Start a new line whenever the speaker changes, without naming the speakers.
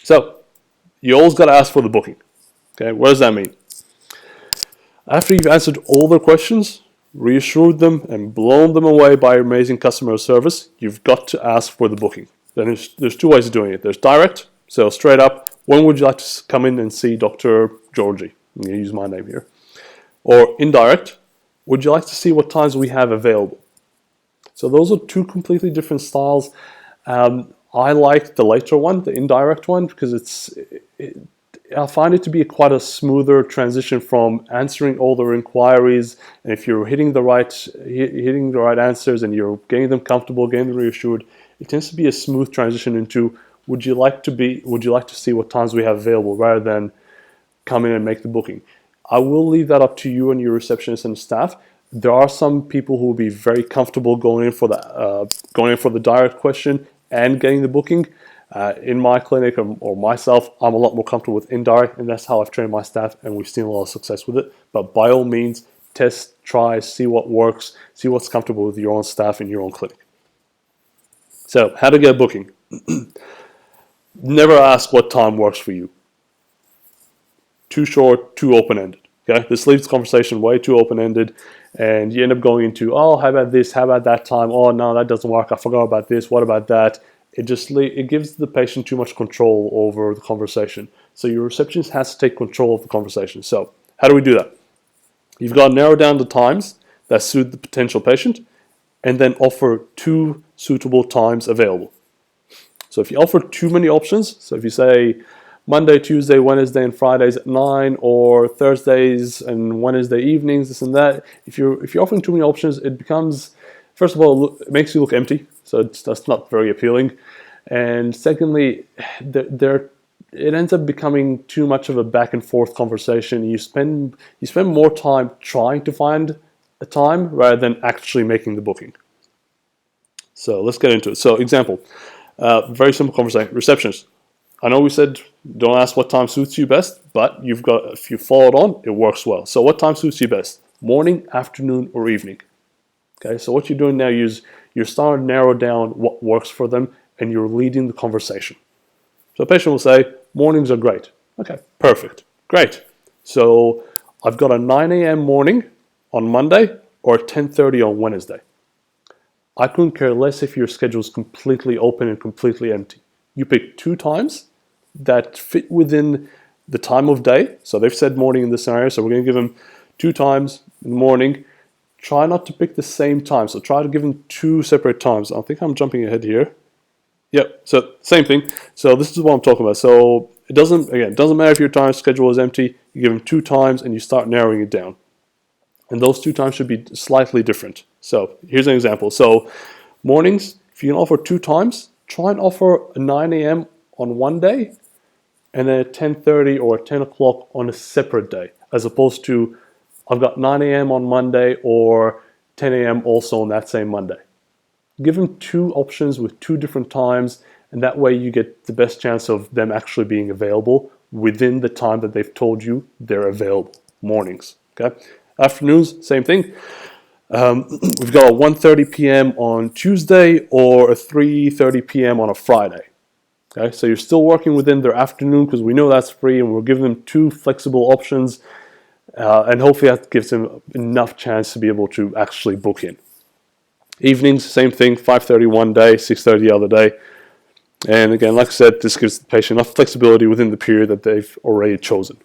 So you always got to ask for the booking. Okay, what does that mean? After you've answered all their questions, reassured them, and blown them away by your amazing customer service, you've got to ask for the booking. Then there's two ways of doing it. There's direct, so straight up, when would you like to come in and see Dr. Georgie? I'm going to use my name here. Or indirect, would you like to see what times we have available? So those are two completely different styles. I like the later one, the indirect one, because I find it to be quite a smoother transition from answering all their inquiries. And if you're hitting the right answers and you're getting them comfortable, getting them reassured, it tends to be a smooth transition into would you like to see what times we have available, rather than come in and make the booking. I will leave that up to you and your receptionist and staff. There are some people who will be very comfortable going in for the direct question and getting the booking. In my clinic or myself, I'm a lot more comfortable with indirect, and that's how I've trained my staff, and we've seen a lot of success with it. But by all means, test, try, see what works, see what's comfortable with your own staff in your own clinic. So, how to get a booking. Never ask what time works for you. Too short, too open-ended. Okay, this leaves the conversation way too open-ended, and you end up going into, oh, how about this? How about that time? Oh, no, that doesn't work. I forgot about this. What about that? It gives the patient too much control over the conversation. So your receptionist has to take control of the conversation. So how do we do that? You've got to narrow down the times that suit the potential patient, and then offer 2 suitable times available. So if you offer too many options, so if you say Monday, Tuesday, Wednesday, and Fridays at 9, or Thursdays and Wednesday evenings, this and that, if you're offering too many options, it becomes, first of all, it makes you look empty. So that's not very appealing. And secondly, it ends up becoming too much of a back and forth conversation. You spend more time trying to find a time rather than actually making the booking. So let's get into it. So example, very simple conversation. Receptionist. I know we said don't ask what time suits you best, but if you followed on, it works well. So what time suits you best? Morning, afternoon, or evening? Okay, so what you're doing now is you're starting to narrow down what works for them, and you're leading the conversation. So a patient will say, mornings are great. Okay, perfect, great. So I've got a 9 a.m. morning on Monday or 10:30 on Wednesday. I couldn't care less if your schedule is completely open and completely empty. You pick 2 times that fit within the time of day. So they've said morning in this scenario, so we're going to give them 2 times in the morning. Try not to pick the same time, so try to give them 2 separate times. I think I'm jumping ahead here. Yep, so same thing. So this is what I'm talking about. So it doesn't matter if your time schedule is empty. You give them 2 times and you start narrowing it down. And those 2 times should be slightly different. So here's an example. So mornings, if you can offer 2 times, try and offer a 9 a.m. on one day and then a 10:30 or 10 o'clock on a separate day, as opposed to I've got 9 a.m. on Monday or 10 a.m. also on that same Monday. Give them 2 options with 2 different times, and that way you get the best chance of them actually being available within the time that they've told you they're available. Mornings, okay? Afternoons, same thing. We've got a 1:30 p.m. on Tuesday or a 3:30 p.m. on a Friday. Okay, so you're still working within their afternoon because we know that's free, and we're giving them 2 flexible options, and hopefully that gives them enough chance to be able to actually book in. Evenings, same thing, 5:30 one day, 6:30 the other day. And again, like I said, this gives the patient enough flexibility within the period that they've already chosen.